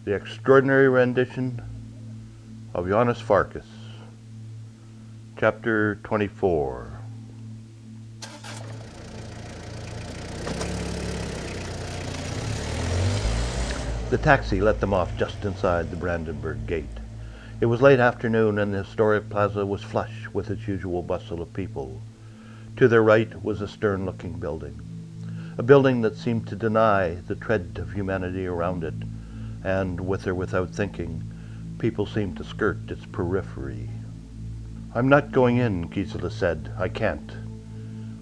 The Extraordinary Rendition of Janos Farkas, Chapter 24. The taxi let them off just inside the Brandenburg Gate. It was late afternoon, and the historic plaza was flush with its usual bustle of people. To their right was a stern-looking building, a building that seemed to deny the tread of humanity around it, and, with or without thinking, people seemed to skirt its periphery. "I'm not going in," Gisela said. "I can't."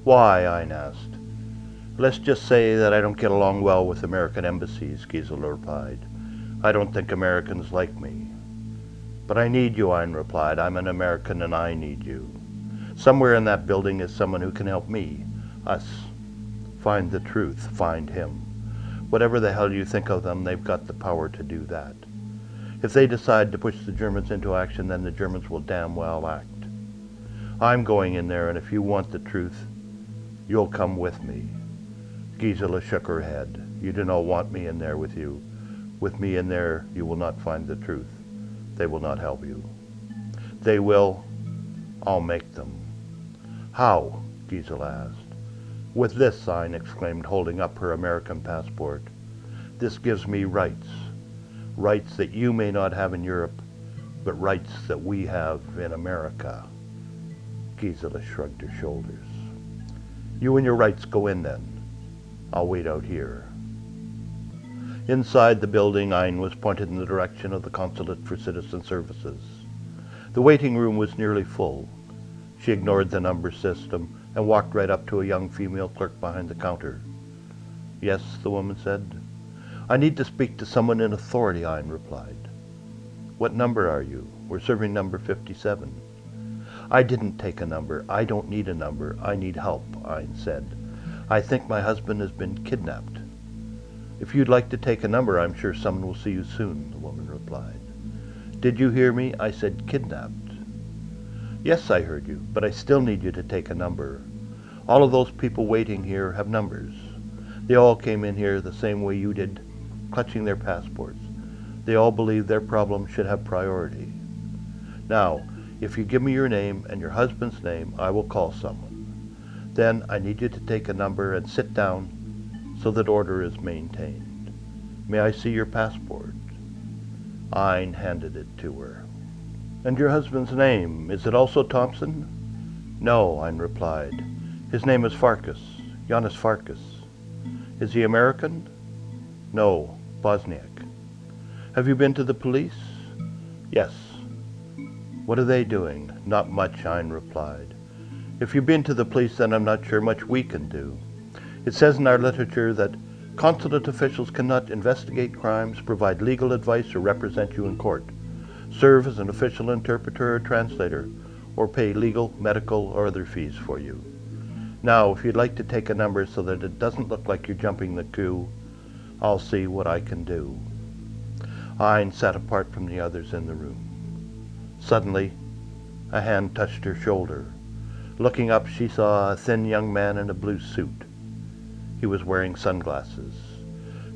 "Why?" Ein asked. "Let's just say that I don't get along well with American embassies," Gisela replied. "I don't think Americans like me." "But I need you," Ein replied. "I'm an American and I need you. Somewhere in that building is someone who can help me, us. Find the truth, find him. Whatever the hell you think of them, they've got the power to do that. If they decide to push the Germans into action, then the Germans will damn well act. I'm going in there, and if you want the truth, you'll come with me." Gisela shook her head. "You do not want me in there with you. With me in there, you will not find the truth. They will not help you." "They will. I'll make them." "How?" Gisela asked. "With this," Ein exclaimed, holding up her American passport. "This gives me rights. Rights that you may not have in Europe, but rights that we have in America." Gisela shrugged her shoulders. "You and your rights go in then. I'll wait out here." Inside the building, Ein was pointed in the direction of the Consulate for Citizen Services. The waiting room was nearly full. She ignored the number system and walked right up to a young female clerk behind the counter. "Yes," the woman said. "I need to speak to someone in authority," Ein replied. "What number are you? We're serving number 57. "I didn't take a number. I don't need a number. I need help," Ein said. "I think my husband has been kidnapped." "If you'd like to take a number, I'm sure someone will see you soon," the woman replied. "Did you hear me? I said kidnapped." "Yes, I heard you, but I still need you to take a number. All of those people waiting here have numbers. They all came in here the same way you did, clutching their passports. They all believe their problem should have priority. Now, if you give me your name and your husband's name, I will call someone. Then I need you to take a number and sit down so that order is maintained. May I see your passport?" Ein handed it to her. "And your husband's name, is it also Thompson?" "No," Ein replied. "His name is Farkas, Janos Farkas." "Is he American?" "No, Bosniak." "Have you been to the police?" "Yes." "What are they doing?" "Not much," Ein replied. "If you've been to the police, then I'm not sure much we can do. It says in our literature that consulate officials cannot investigate crimes, provide legal advice, or represent you in court, serve as an official interpreter or translator, or pay legal, medical, or other fees for you. Now, if you'd like to take a number so that it doesn't look like you're jumping the queue, I'll see what I can do." Ein sat apart from the others in the room. Suddenly, a hand touched her shoulder. Looking up, she saw a thin young man in a blue suit. He was wearing sunglasses.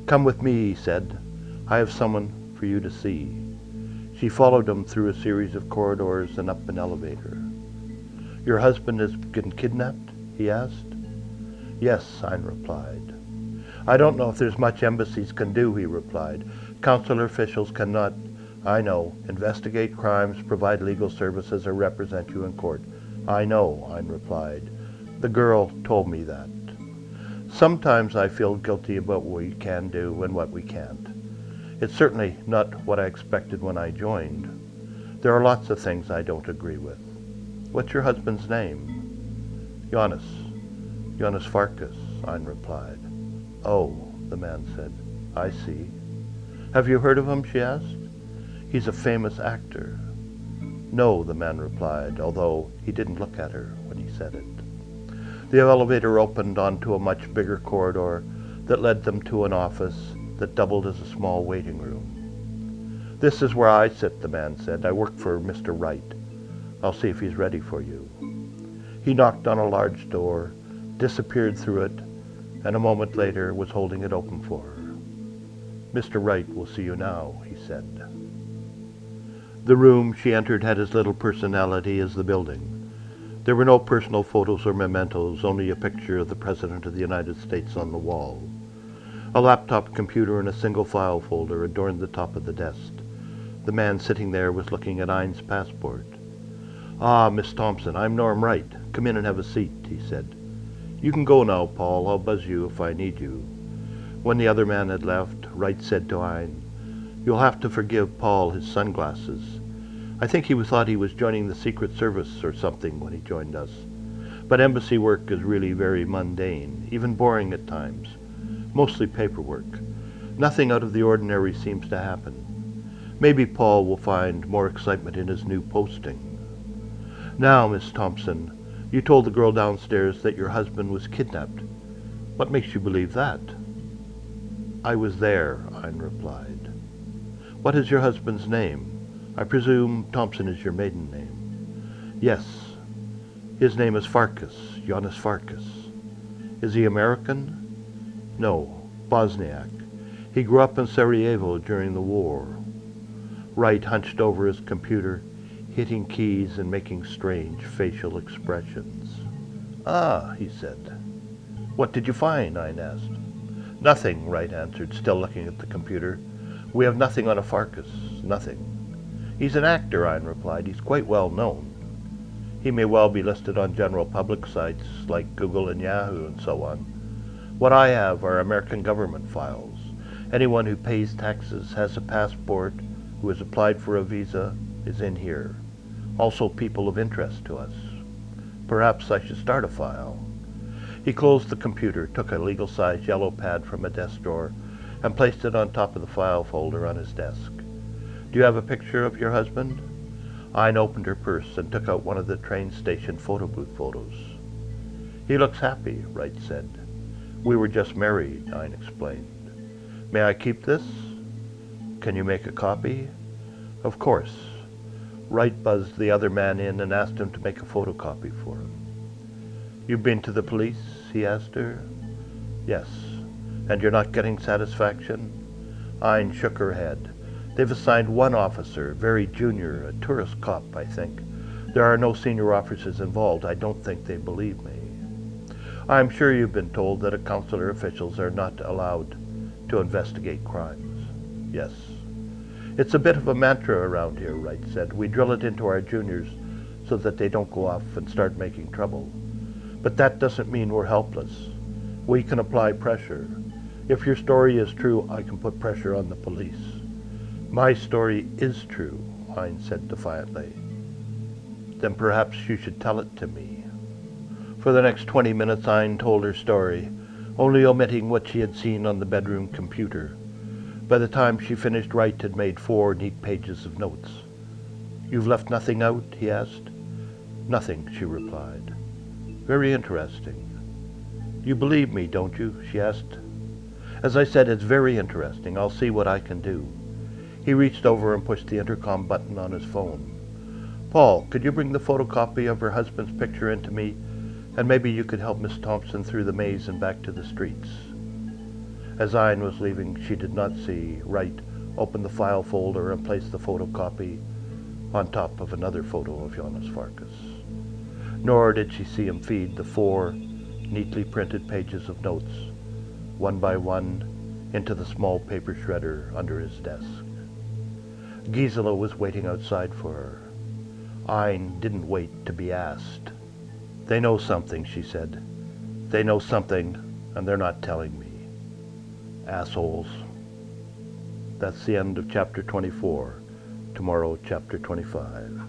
"Come with me," he said. "I have someone for you to see." She followed him through a series of corridors and up an elevator. "Your husband has been kidnapped?" he asked. "Yes," Ein replied. "I don't know if there's much embassies can do," he replied. "Consular officials cannot, I know, investigate crimes, provide legal services, or represent you in court." "I know," Ein replied. "The girl told me that. Sometimes I feel guilty about what we can do and what we can't. It's certainly not what I expected when I joined. There are lots of things I don't agree with." "What's your husband's name?" Janos Farkas," Ein replied. "Oh," the man said. "I see. Have you heard of him?" she asked. "He's a famous actor." "No," the man replied, although he didn't look at her when he said it. The elevator opened onto a much bigger corridor that led them to an office that doubled as a small waiting room. "This is where I sit," the man said. "I work for Mr. Wright. I'll see if he's ready for you." He knocked on a large door, disappeared through it, and a moment later was holding it open for her. Mr. Wright will see you now, he said. The room she entered had as little personality as the building. There were no personal photos or mementos, only a picture of the President of the United States on the wall. A laptop computer and a single file folder adorned the top of the desk. The man sitting there was looking at Ein's passport. "Ah, Miss Thompson, I'm Norm Wright. Come in and have a seat," he said. "You can go now, Paul. I'll buzz you if I need you." When the other man had left, Wright said to Ein, "You'll have to forgive Paul his sunglasses. I think he thought he was joining the Secret Service or something when he joined us. But embassy work is really very mundane, even boring at times. Mostly paperwork. Nothing out of the ordinary seems to happen. Maybe Paul will find more excitement in his new posting. Now, Miss Thompson, you told the girl downstairs that your husband was kidnapped. What makes you believe that?" "I was there," Ein replied. "What is your husband's name? I presume Thompson is your maiden name." "Yes. His name is Farkas, Janos Farkas." "Is he American?" "No, Bosniak. He grew up in Sarajevo during the war." Wright hunched over his computer, hitting keys and making strange facial expressions. "Ah," he said. "What did you find?" Ein asked. "Nothing," Wright answered, still looking at the computer. "We have nothing on a Farkas, nothing." "He's an actor," Ein replied. "He's quite well known. He may well be listed on general public sites like Google and Yahoo and so on. What I have are American government files. Anyone who pays taxes, has a passport, who has applied for a visa, is in here. Also people of interest to us. Perhaps I should start a file." He closed the computer, took a legal-sized yellow pad from a desk drawer, and placed it on top of the file folder on his desk. "Do you have a picture of your husband?" Ein opened her purse and took out one of the train station photo booth photos. "He looks happy," Wright said. "We were just married," Ein explained. "May I keep this?" "Can you make a copy?" "Of course." Wright buzzed the other man in and asked him to make a photocopy for him. "You've been to the police?" he asked her. "Yes." "And you're not getting satisfaction?" Ein shook her head. "They've assigned one officer, very junior, a tourist cop, I think. There are no senior officers involved. I don't think they believe me." "I'm sure you've been told that consular officials are not allowed to investigate crimes." "Yes." "It's a bit of a mantra around here," Wright said. "We drill it into our juniors so that they don't go off and start making trouble. But that doesn't mean we're helpless. We can apply pressure. If your story is true, I can put pressure on the police." "My story is true," Ein said defiantly. "Then perhaps you should tell it to me." For the next 20 minutes Ein told her story, only omitting what she had seen on the bedroom computer. By the time she finished, Wright had made 4 neat pages of notes. "You've left nothing out?" he asked. "Nothing," she replied. "Very interesting." "You believe me, don't you?" she asked. "As I said, it's very interesting. I'll see what I can do." He reached over and pushed the intercom button on his phone. "Paul, could you bring the photocopy of her husband's picture into me? And maybe you could help Miss Thompson through the maze and back to the streets." As Ein was leaving, she did not see Wright open the file folder and place the photocopy on top of another photo of Janos Farkas. Nor did she see him feed the 4 neatly printed pages of notes, one by one, into the small paper shredder under his desk. Gisela was waiting outside for her. Ein didn't wait to be asked. "They know something," she said. "They know something, and they're not telling me. Assholes." That's the end of chapter 24. Tomorrow, chapter 25.